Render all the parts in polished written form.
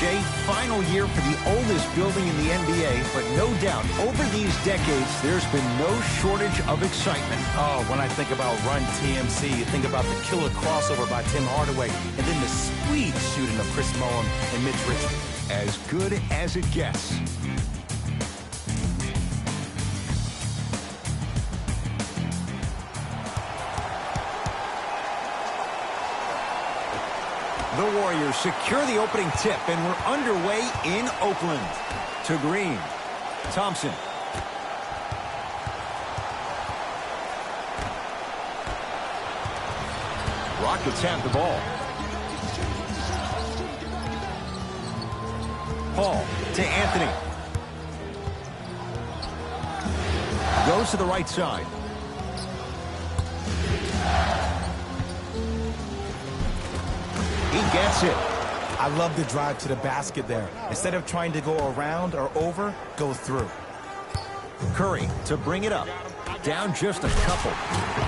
Jay, final year for the oldest building in the NBA, but no doubt, over these decades, there's been no shortage of excitement. Oh, when I think about Run TMC, you think about the killer crossover by Tim Hardaway, and then the sweet shooting of Chris Mullin and Mitch Richmond. As good as it gets. The Warriors secure the opening tip, and we're underway in Oakland. To Green. Thompson. Rockets have the ball. Paul to Anthony. Goes to the right side. He gets it. I love the drive to the basket there. Instead of trying to go around or over, go through. Curry to bring it up. Down just a couple.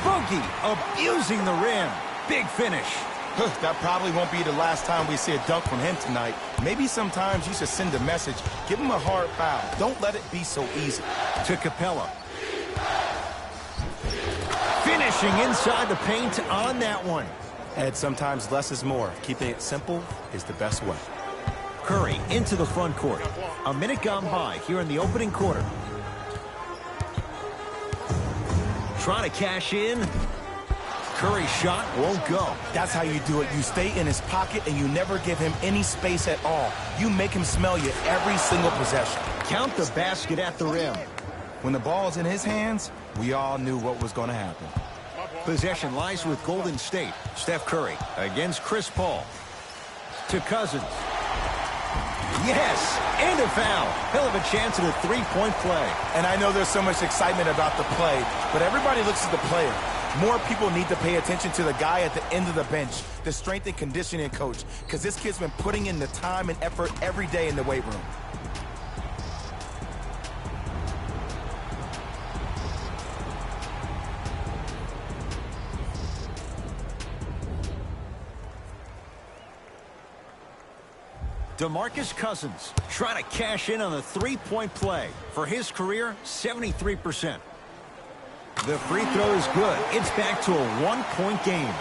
Boogie abusing the rim. Big finish. That probably won't be the last time we see a dunk from him tonight. Maybe sometimes you should send a message. Give him a hard foul. Don't let it be so easy. To Capella. Finishing inside the paint on that one. Ed, sometimes less is more. Keeping it simple is the best way. Curry into the front court. A minute gone by here in the opening quarter. Trying to cash in. Curry's shot won't go. That's how you do it. You stay in his pocket and you never give him any space at all. You make him smell you every single possession. Count the basket at the rim. When the ball's in his hands, we all knew what was going to happen. Possession lies with Golden State. Steph Curry against Chris Paul. To Cousins. Yes, and a foul. He'll have a chance at a three-point play. And I know there's so much excitement about the play, but everybody looks at the player. More people need to pay attention to the guy at the end of the bench, the strength and conditioning coach, because this kid's been putting in the time and effort every day in the weight room. DeMarcus Cousins trying to cash in on the three-point play. For his career, 73%. The free throw is good. It's back to a one-point game.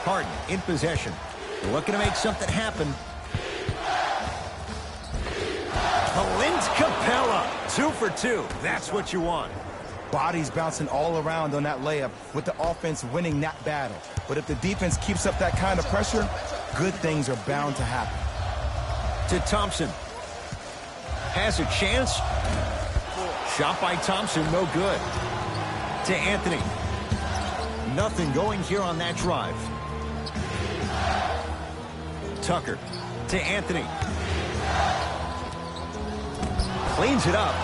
Harden in possession. Looking to make something happen. Clint Capella, 2 for 2. That's what you want. Bodies bouncing all around on that layup with the offense winning that battle. But if the defense keeps up that kind of pressure, good things are bound to happen. To Thompson. Has a chance. Shot by Thompson, no good. To Anthony. Nothing going here on that drive. Tucker to Anthony. Cleans it up.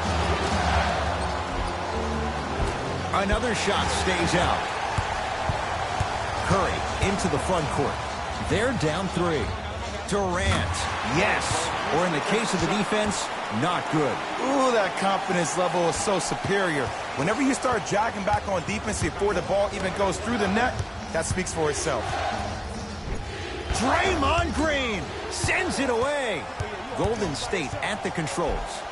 Another shot stays out. Curry into the front court. They're down 3. Durant, yes. Or in the case of the defense, not good. Ooh, that confidence level is so superior. Whenever you start jogging back on defense before the ball even goes through the net, that speaks for itself. Draymond Green sends it away. Golden State at the controls.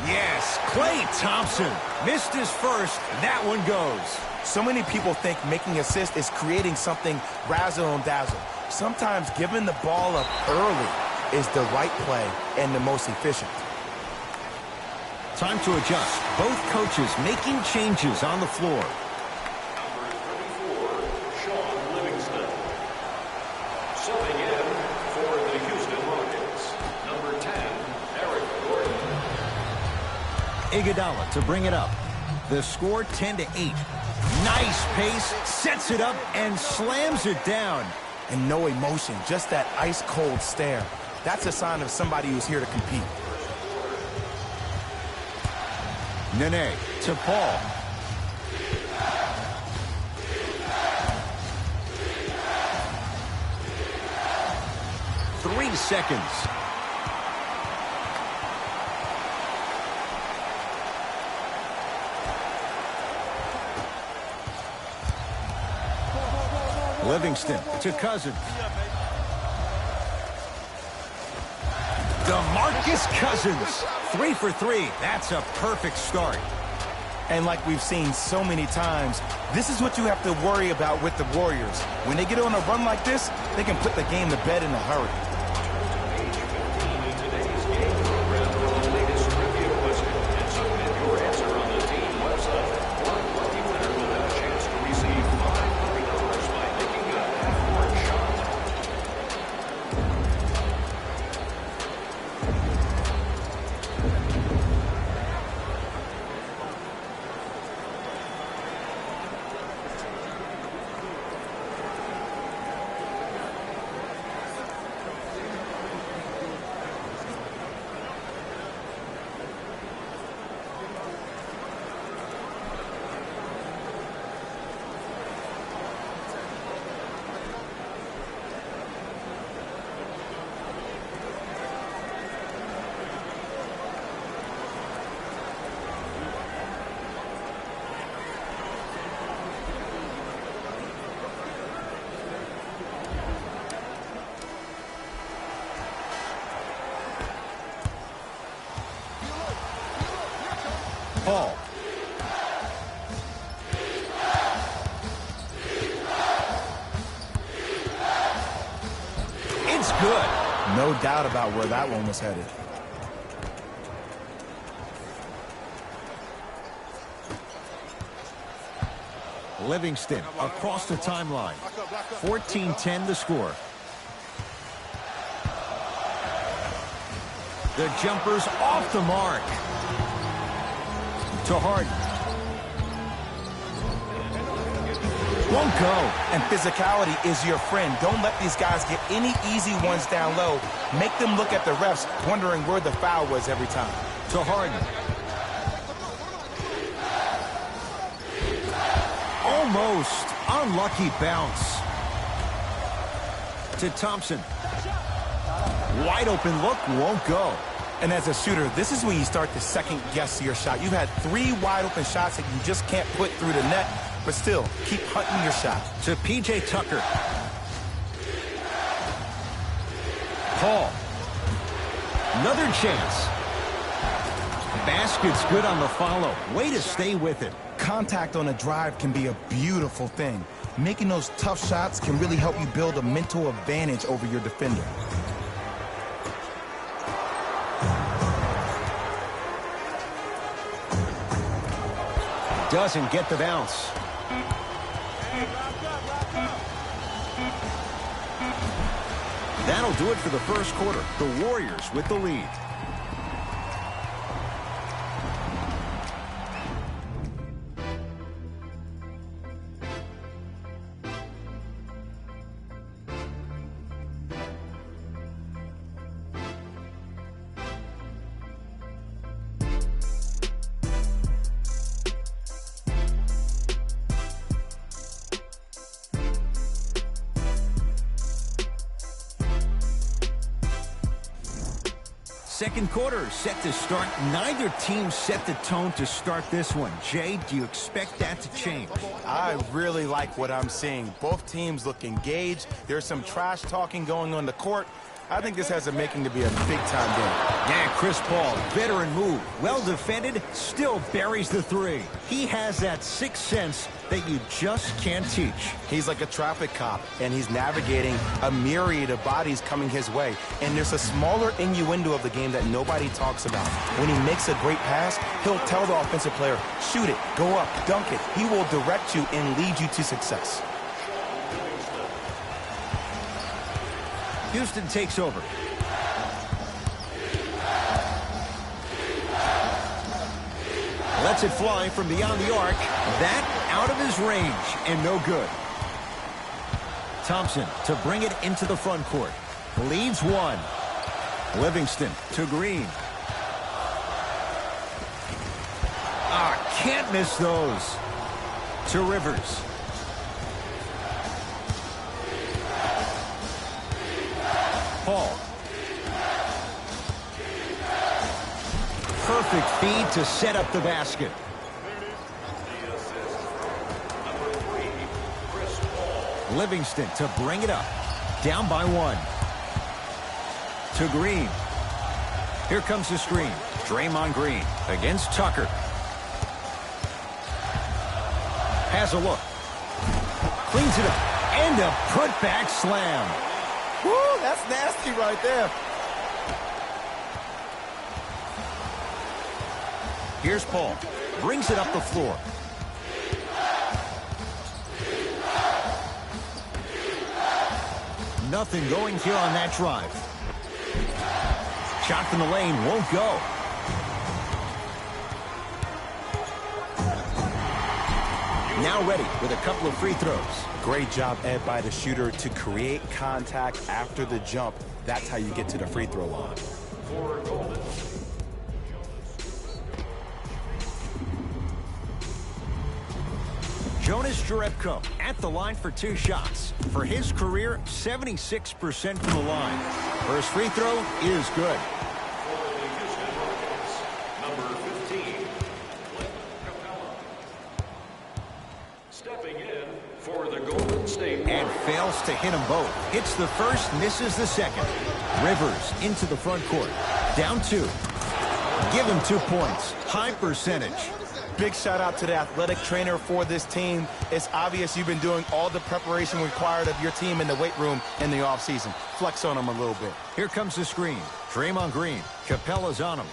Yes, Klay Thompson missed his first. That one goes. So many people think making assists is creating something razzle and dazzle. Sometimes giving the ball up early is the right play and the most efficient. Time to adjust. Both coaches making changes on the floor. Iguodala to bring it up. The score 10-8. Nice pace, sets it up, and slams it down. And no emotion, just that ice-cold stare. That's a sign of somebody who's here to compete. Nene to Paul. Three seconds. Livingston to Cousins. DeMarcus Cousins, 3 for 3. That's a perfect start. And like we've seen so many times, this is what you have to worry about with the Warriors. When they get on a run like this, they can put the game to bed in a hurry. Paul. It's good. No doubt about where that one was headed. Livingston across the timeline. 14-10 the score. The jumper's off the mark. To Harden. Won't go. And physicality is your friend. Don't let these guys get any easy ones down low. Make them look at the refs, wondering where the foul was every time. To Harden. Almost. Unlucky bounce. To Thompson. Wide open look, won't go. And as a shooter, this is when you start to second-guess your shot. You've had 3 wide-open shots that you just can't put through the net, but still, keep hunting your shot. To P.J. Tucker. Paul. Another chance. Basket's good on the follow. Way to stay with it. Contact on a drive can be a beautiful thing. Making those tough shots can really help you build a mental advantage over your defender. Doesn't get the bounce. That'll do it for the first quarter. The Warriors with the lead. Second quarter set to start. Neither team set the tone to start this one. Jay, do you expect that to change? I really like what I'm seeing. Both teams look engaged. There's some trash talking going on the court. I think this has a making to be a big-time game. Yeah, Chris Paul, veteran move. Well defended, still buries the 3. He has that sixth sense that you just can't teach. He's like a traffic cop, and he's navigating a myriad of bodies coming his way. And there's a smaller innuendo of the game that nobody talks about. When he makes a great pass, he'll tell the offensive player, shoot it, go up, dunk it. He will direct you and lead you to success. Houston takes over. Lets it fly from beyond the arc. That out of his range and no good. Thompson to bring it into the front court. Leads 1. Livingston to Green. Can't miss those. To Rivers. Paul. Perfect feed to set up the basket. Livingston to bring it up. Down by 1. To Green. Here comes the screen. Draymond Green against Tucker. Has a look. Cleans it up. And a putback slam. Woo, that's nasty right there. Here's Paul. Brings it up the floor. Nothing going here on that drive. Shot from the lane won't go. Now ready with a couple of free throws. Great job, Ed, by the shooter to create contact after the jump. That's how you get to the free throw line. Jonas Jerebko at the line for 2 shots. For his career, 76% from the line. First free throw is good. Number 15, stepping in for the Golden State And fails to hit them both. Hits the first, misses the second. Rivers into the front court. Down 2. Give him 2 points. High percentage. Big shout out to the athletic trainer for this team. It's obvious you've been doing all the preparation required of your team in the weight room in the offseason. Flex on them a little bit. Here comes the screen. Draymond Green. Capella's on him.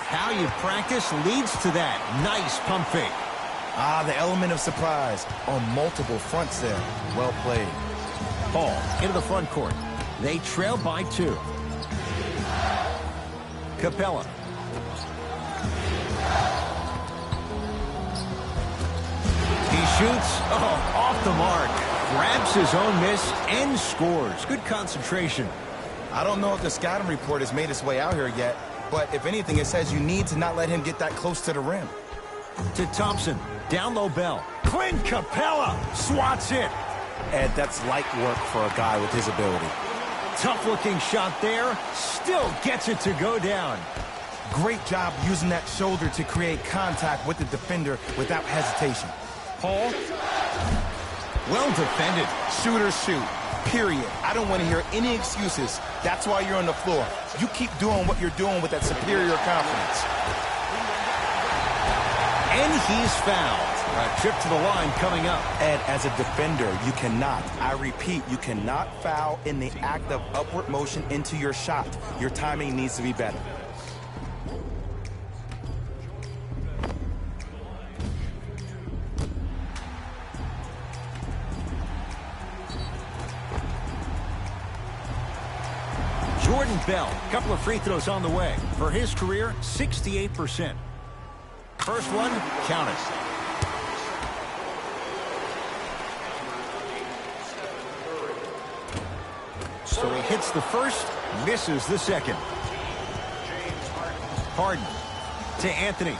How you practice leads to that. Nice pump fake. The element of surprise on multiple fronts there. Well played. Paul into the front court. They trail by 2. Capella. He shoots. Oh, off the mark. Grabs his own miss and scores. Good concentration. I don't know if the scouting report has made its way out here yet, but if anything, it says you need to not let him get that close to the rim. To Thompson. Down low Bell. Clint Capella swats it. Ed, that's light work for a guy with his ability. Tough-looking shot there. Still gets it to go down. Great job using that shoulder to create contact with the defender without hesitation. Paul. Well defended. Shooters shoot. Period. I don't want to hear any excuses. That's why you're on the floor. You keep doing what you're doing with that superior confidence. And he's fouled. A trip to the line coming up. Ed, as a defender, you cannot, I repeat, you cannot foul in the act of upward motion into your shot. Your timing needs to be better. Jordan Bell, a couple of free throws on the way. For his career, 68%. First one, counted. So he hits the first, misses the second. Harden to Anthony.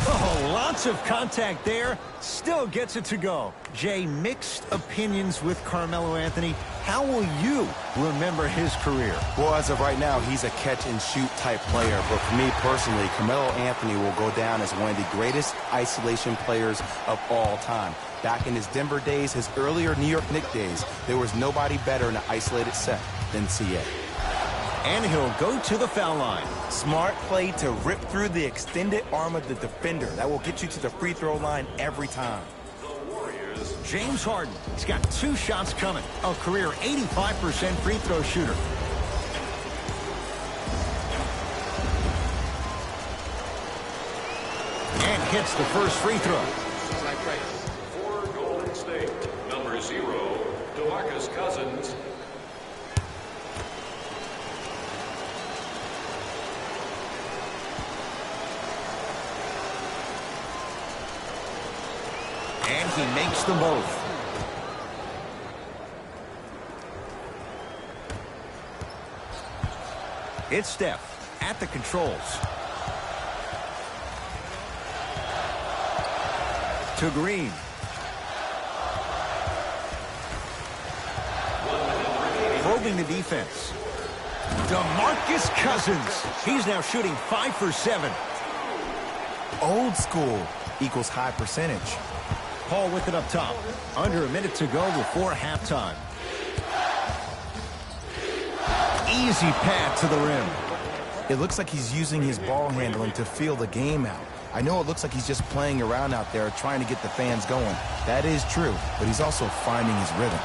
Oh, lots of contact there. Still gets it to go. Jay, mixed opinions with Carmelo Anthony. How will you remember his career? Well, as of right now, he's a catch-and-shoot type player. But for me personally, Carmelo Anthony will go down as one of the greatest isolation players of all time. Back in his Denver days, his earlier New York Knicks days, there was nobody better in an isolated set than CA. And he'll go to the foul line. Smart play to rip through the extended arm of the defender. That will get you to the free throw line every time. James Harden, he's got 2 shots coming. A career 85% free throw shooter. And hits the first free throw. for Golden State. Number 0, DeMarcus Cousins. And he makes them both. It's Steph at the controls. To Green. Probing the defense. DeMarcus Cousins. He's now shooting 5 for 7. old school equals high percentage. Paul with it up top. Under a minute to go before halftime. Easy pad to the rim. It looks like he's using his ball handling to feel the game out. I know it looks like he's just playing around out there trying to get the fans going. That is true, but he's also finding his rhythm.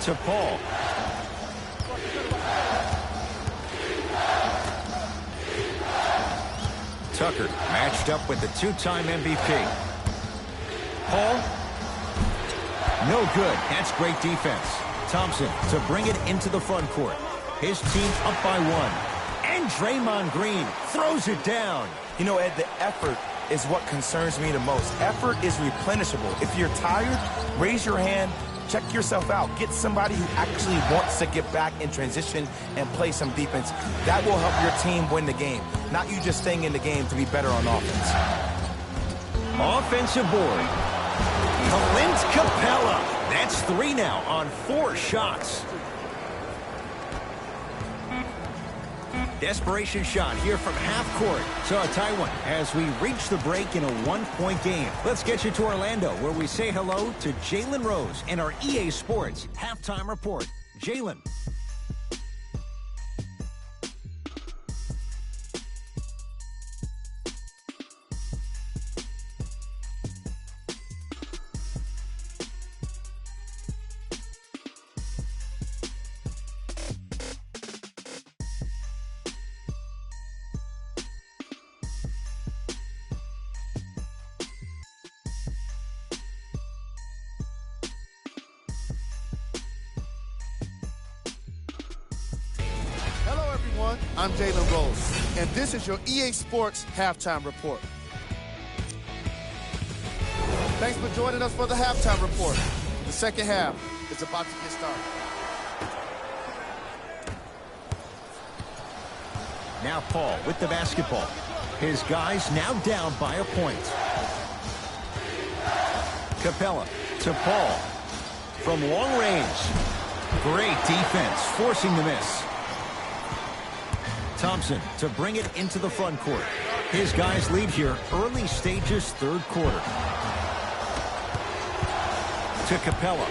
To Paul. Tucker matched up with the two-time MVP. Paul. No good. That's great defense. Thompson to bring it into the front court. His team up by one. And Draymond Green throws it down. You know, Ed, the effort is what concerns me the most. Effort is replenishable. If you're tired, raise your hand, check yourself out. Get somebody who actually wants to get back in transition and play some defense. That will help your team win the game, not you just staying in the game to be better on offense. Offensive board. Clint Capella. That's 3 now on 4 shots. Desperation shot here from half court. So a tie one as we reach the break in a 1-point game. Let's get you to Orlando, where we say hello to Jalen Rose in our EA Sports halftime report. Jalen. I'm Jalen Rose, and this is your EA Sports Halftime Report. Thanks for joining us for the Halftime Report. The second half is about to get started. Now Paul with the basketball. His guys now down by a point. Capella to Paul. From long range. Great defense, forcing the miss. Thompson to bring it into the front court. His guys lead here, early stages, third quarter. To Capella.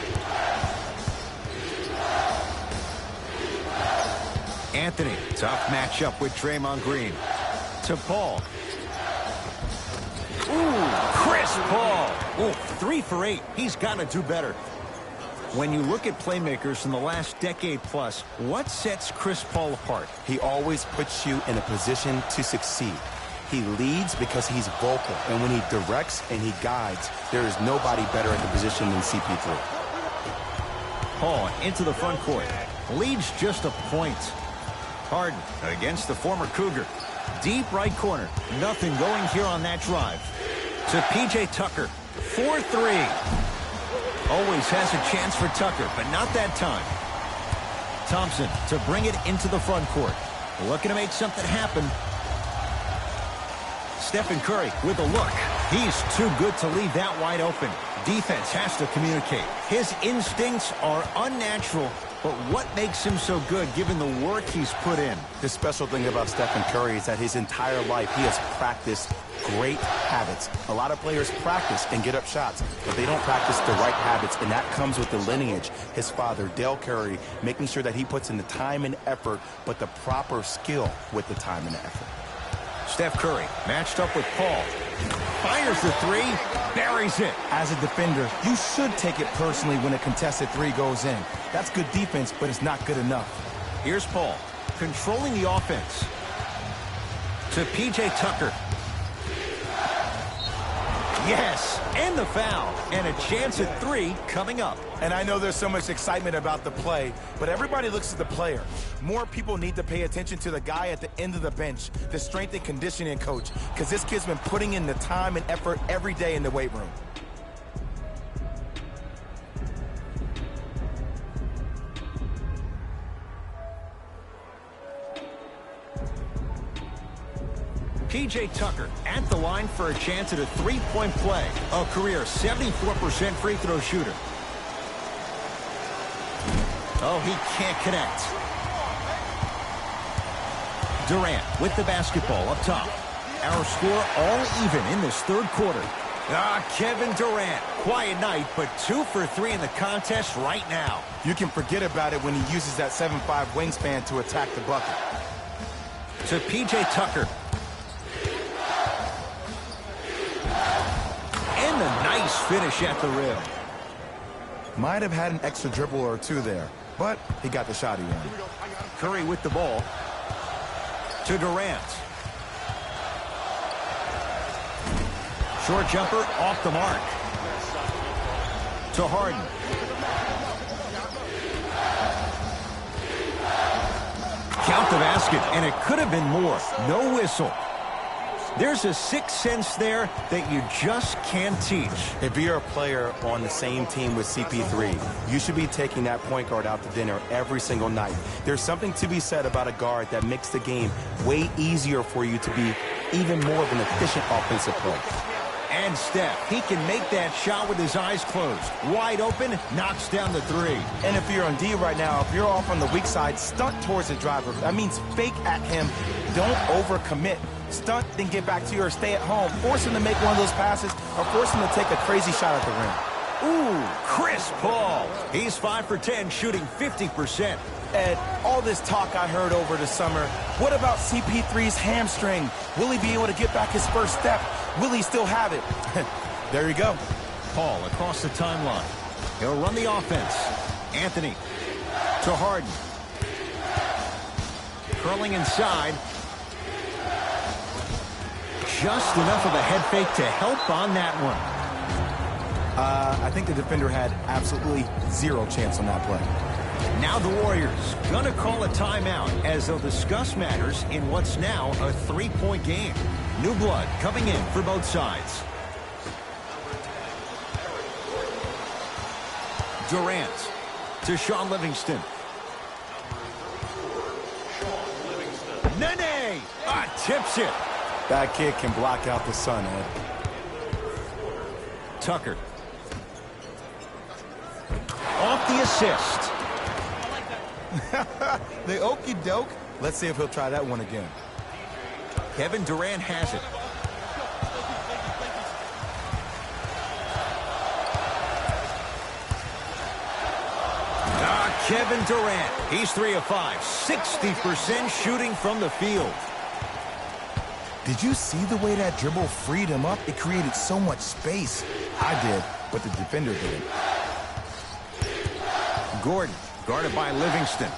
Anthony, tough matchup with Draymond Green. To Paul. Ooh, Chris Paul. Ooh, 3 for 8. He's got to do better. When you look at playmakers in the last decade plus, what sets Chris Paul apart? He always puts you in a position to succeed. He leads because he's vocal, and when he directs and he guides, there is nobody better at the position than CP3. Paul into the front court. Leads just a point. Harden against the former Cougar. Deep right corner. Nothing going here on that drive. To P.J. Tucker. 4-3. Always has a chance for Tucker, but not that time. Thompson to bring it into the front court. Looking to make something happen. Stephen Curry with a look. He's too good to leave that wide open. Defense has to communicate. His instincts are unnatural, but what makes him so good given the work he's put in? The special thing about Stephen Curry is that his entire life he has practiced great habits. A lot of players practice and get up shots, but they don't practice the right habits, and that comes with the lineage. His father, Dale Curry, making sure that he puts in the time and effort, but the proper skill with the time and the effort. Steph Curry matched up with Paul. Fires the 3, buries it. As a defender, you should take it personally when a contested 3 goes in. That's good defense, but it's not good enough. Here's Paul, controlling the offense. To P.J. Tucker. Yes, and the foul, and a chance at 3 coming up. And I know there's so much excitement about the play, but everybody looks at the player. More people need to pay attention to the guy at the end of the bench, the strength and conditioning coach, because this kid's been putting in the time and effort every day in the weight room. P.J. Tucker at the line for a chance at a 3-point play. A career 74% free throw shooter. Oh, he can't connect. Durant with the basketball up top. Our score all even in this third quarter. Kevin Durant. Quiet night, but 2 for 3 in the contest right now. You can forget about it when he uses that 7'5" wingspan to attack the bucket. To P.J. Tucker. And a nice finish at the rim. Might have had an extra dribble or two there, but he got the shot he wanted. Curry with the ball. To Durant. Short jumper off the mark. To Harden. Count the basket, and it could have been more. No whistle. There's a sixth sense there that you just can't teach. If you're a player on the same team with CP3, you should be taking that point guard out to dinner every single night. There's something to be said about a guard that makes the game way easier for you to be even more of an efficient offensive player. And Steph, he can make that shot with his eyes closed. Wide open, knocks down the three. And if you're on D right now, if you're off on the weak side, stunt towards the driver. That means fake at him. Don't overcommit. Stunt, then get back to you or stay at home. Force him to make one of those passes or force him to take a crazy shot at the rim. Ooh, Chris Paul. He's 5 for 10, shooting 50%. Ed, all this talk I heard over the summer, what about CP3's hamstring? Will he be able to get back his first step? Will he still have it? There you go. Paul across the timeline. He'll run the offense. Anthony to Harden. Curling inside. Just enough of a head fake to help on that one. I think the defender had absolutely zero chance on that play. Now the Warriors gonna call a timeout as they'll discuss matters in what's now a 3-point game. New blood coming in for both sides. Durant to Sean Livingston. Nene! Tips it. That kid can block out the sun, Ed. Tucker. Off the assist. The okey doke. Let's see if he'll try that one again. Kevin Durant has it. Kevin Durant. He's 3 of 5. 60% shooting from the field. Did you see the way that dribble freed him up? It created so much space. I did, but the defender didn't. Gordon, guarded by Livingston.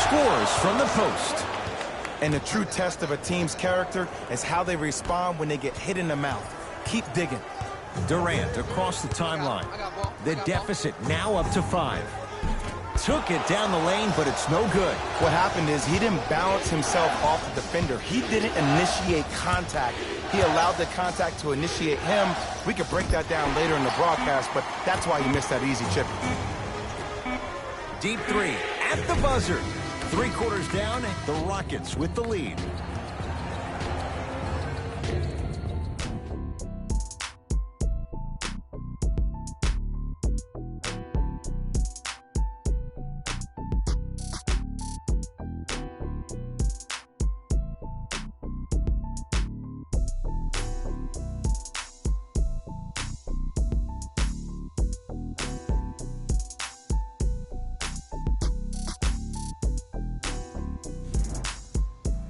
Scores from the post. And the true test of a team's character is how they respond when they get hit in the mouth. Keep digging. Durant across the timeline. The deficit now up to 5. Took it down the lane, but it's no good. What happened is he didn't balance himself off the defender. He didn't initiate contact. He allowed the contact to initiate him. We could break that down later in the broadcast, but that's why he missed that easy chip. Deep 3 at the buzzer. 3 quarters down, the Rockets with the lead.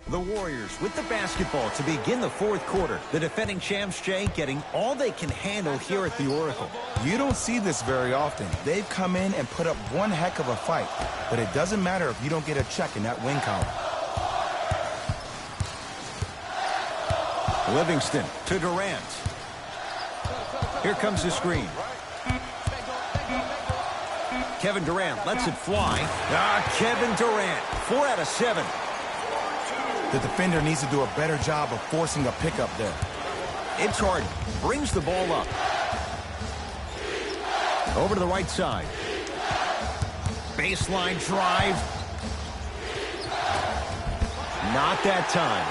The Warriors with the basketball to begin the fourth quarter. The defending champs, Jay, getting all they can handle here at the Oracle. You don't see this very often. They've come in and put up one heck of a fight, but it doesn't matter if you don't get a check in that win column. Livingston to Durant. Here comes the screen. Kevin Durant lets it fly. Kevin Durant, 4 out of 7. The defender needs to do a better job of forcing a pickup there. It's Harden. Brings the ball up. Over to the right side. Baseline drive. Not that time.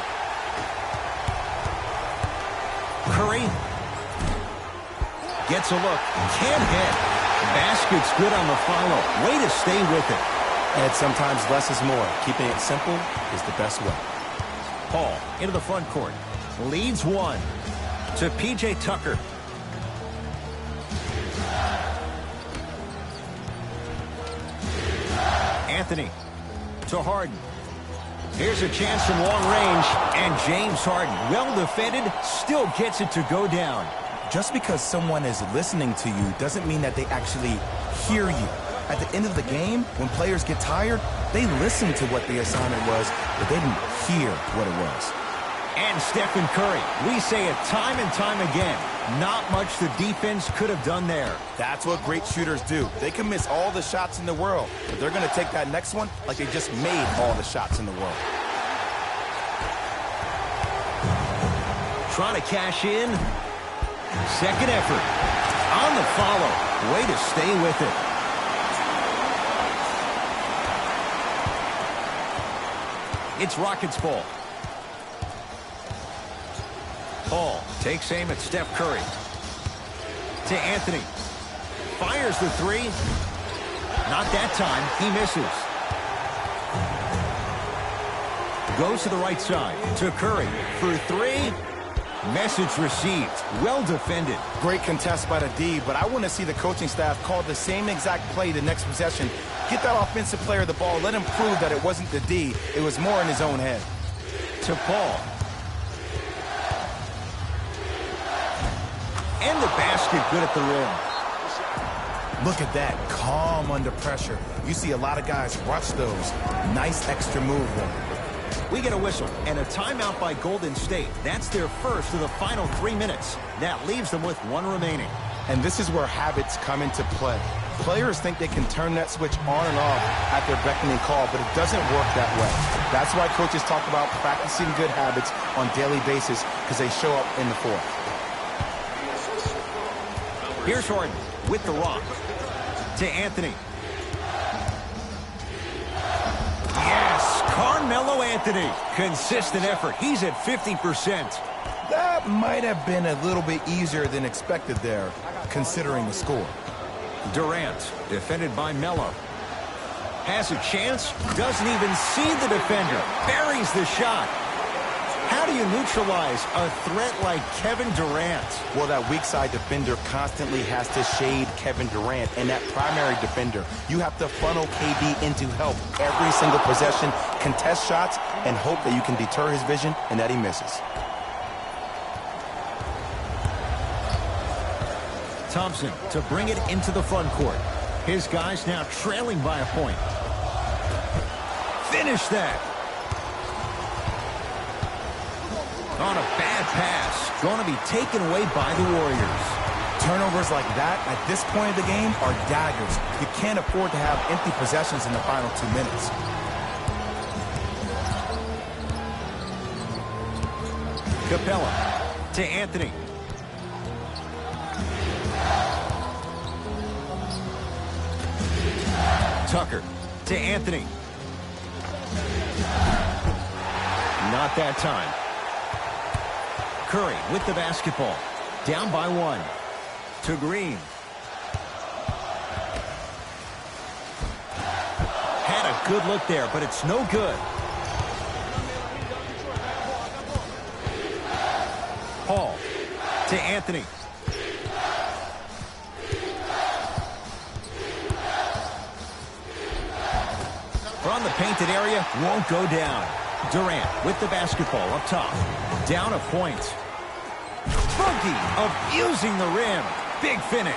Curry. Gets a look. Can't hit. Basket's good on the follow. Way to stay with it. And sometimes less is more. Keeping it simple is the best way. Paul into the front court. Leads one to P.J. Tucker. Anthony to Harden. Here's a chance from long range, and James Harden, well defended, still gets it to go down. Just because someone is listening to you doesn't mean that they actually hear you. At the end of the game, when players get tired, they listen to what the assignment was, but they didn't hear what it was. And Stephen Curry, we say it time and time again, not much the defense could have done there. That's what great shooters do. They can miss all the shots in the world, but they're going to take that next one like they just made all the shots in the world. Trying to cash in. Second effort. On the follow. Way to stay with it. It's Rockets ball. Paul takes aim at Steph Curry. To Anthony. Fires the three. Not that time. He misses. Goes to the right side. To Curry. For three. Message received. Well defended. Great contest by the D, but I want to see the coaching staff call the same exact play the next possession. Get that offensive player the ball. Let him prove that it wasn't the D. It was more in his own head. To Paul. And the basket good at the rim. Look at that. Calm under pressure. You see a lot of guys rush those. Nice extra move there. We get a whistle and a timeout by Golden State. That's their first of the final 3 minutes. That leaves them with one remaining. And this is where habits come into play. Players think they can turn that switch on and off at their beckoning call, but it doesn't work that way. That's why coaches talk about practicing good habits on a daily basis, because they show up in the fourth. Here's Harden with the rock. To Anthony. Yes, Carmelo Anthony. Consistent effort. He's at 50%. That might have been a little bit easier than expected there, considering the score. Durant, defended by Melo. Has a chance, doesn't even see the defender. Buries the shot. How do you neutralize a threat like Kevin Durant? Well, that weak side defender constantly has to shade Kevin Durant, and that primary defender, you have to funnel KD into help every single possession, contest shots, and hope that you can deter his vision and that he misses. Thompson to bring it into the front court. His guys now trailing by a point. Finish that. On a bad pass. Going to be taken away by the Warriors. Turnovers like that at this point of the game are daggers. You can't afford to have empty possessions in the final 2 minutes. Capella to Anthony. Tucker to Anthony. Not that time. Curry with the basketball. Down by one. To Green. Had a good look there, but it's no good. Paul to Anthony. From the painted area, won't go down. Durant with the basketball up top. Down a point. Boogie abusing the rim. Big finish.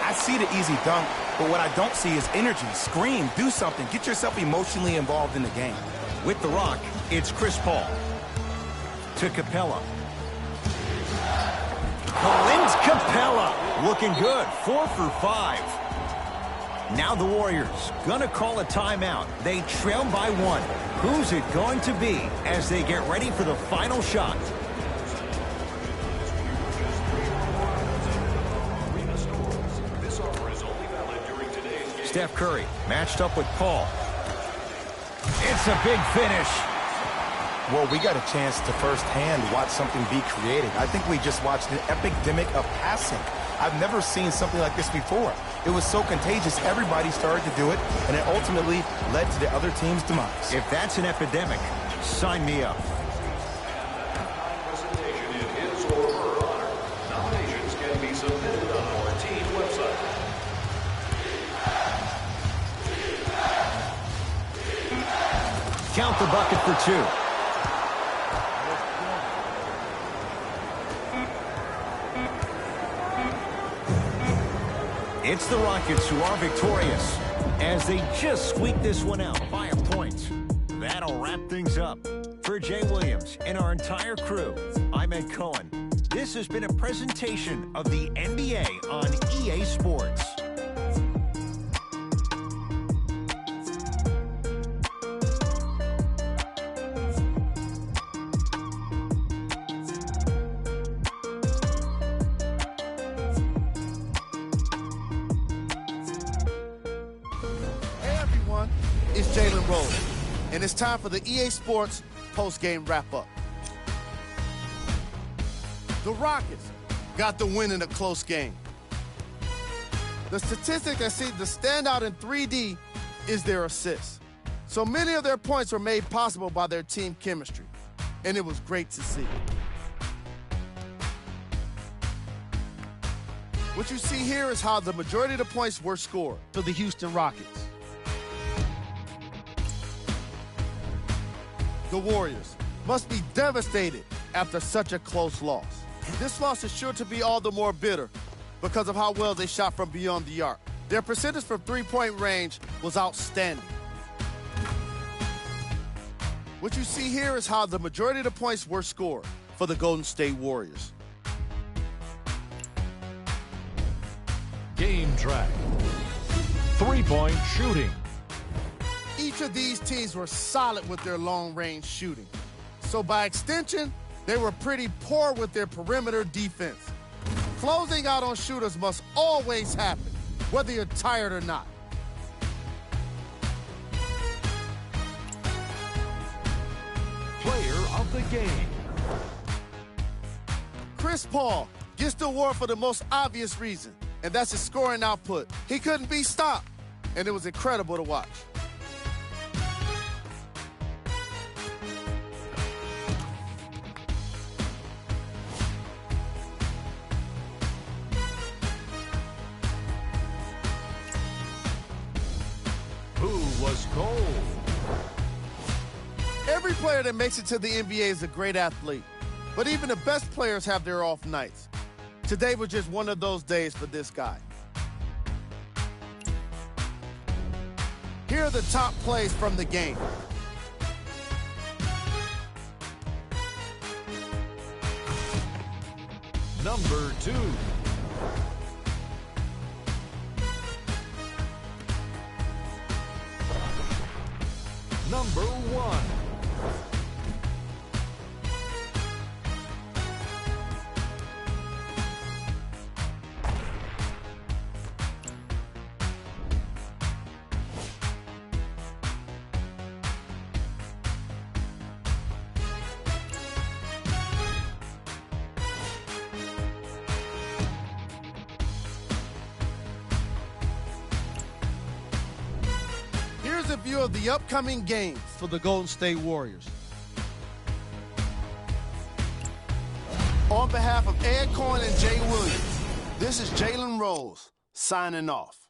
I see the easy dunk, but what I don't see is energy. Scream, do something. Get yourself emotionally involved in the game. With the rock, it's Chris Paul. To Capella. Clint Capella looking good. 4 for 5. Now the Warriors gonna call a timeout. They trail by one. Who's it going to be as they get ready for the final shot? Steph Curry matched up with Paul. It's a big finish. Well, we got a chance to firsthand watch something be created. I think we just watched an epidemic of passing. I've never seen something like this before. It was so contagious, everybody started to do it, and it ultimately led to the other team's demise. If that's an epidemic, sign me up. Presentation in his or her honor. Nominations can be submitted on our team website. Count the bucket for 2. It's the Rockets who are victorious as they just squeak this one out by a point. That'll wrap things up. For Jay Williams and our entire crew, I'm Ed Cohen. This has been a presentation of the NBA on EA Sports. It's Jalen Rose, and it's time for the EA Sports post-game wrap-up. The Rockets got the win in a close game. The statistic that seems to stand out in 3D is their assists. So many of their points were made possible by their team chemistry, and it was great to see. What you see here is how the majority of the points were scored to the Houston Rockets. The Warriors must be devastated after such a close loss. This loss is sure to be all the more bitter because of how well they shot from beyond the arc. Their percentage from three-point range was outstanding. What you see here is how the majority of the points were scored for the Golden State Warriors. Game track. Three-point shooting. Each of these teams were solid with their long-range shooting. So by extension, they were pretty poor with their perimeter defense. Closing out on shooters must always happen, whether you're tired or not. Player of the game. Chris Paul gets the award for the most obvious reason, and that's his scoring output. He couldn't be stopped, and it was incredible to watch. Who was cold? Every player that makes it to the NBA is a great athlete, but even the best players have their off nights. Today was just one of those days for this guy. Here are the top plays from the game. Number 2. Number 1. Here's a view of the upcoming games for the Golden State Warriors. On behalf of Ed Cohen and Jay Williams, this is Jalen Rose signing off.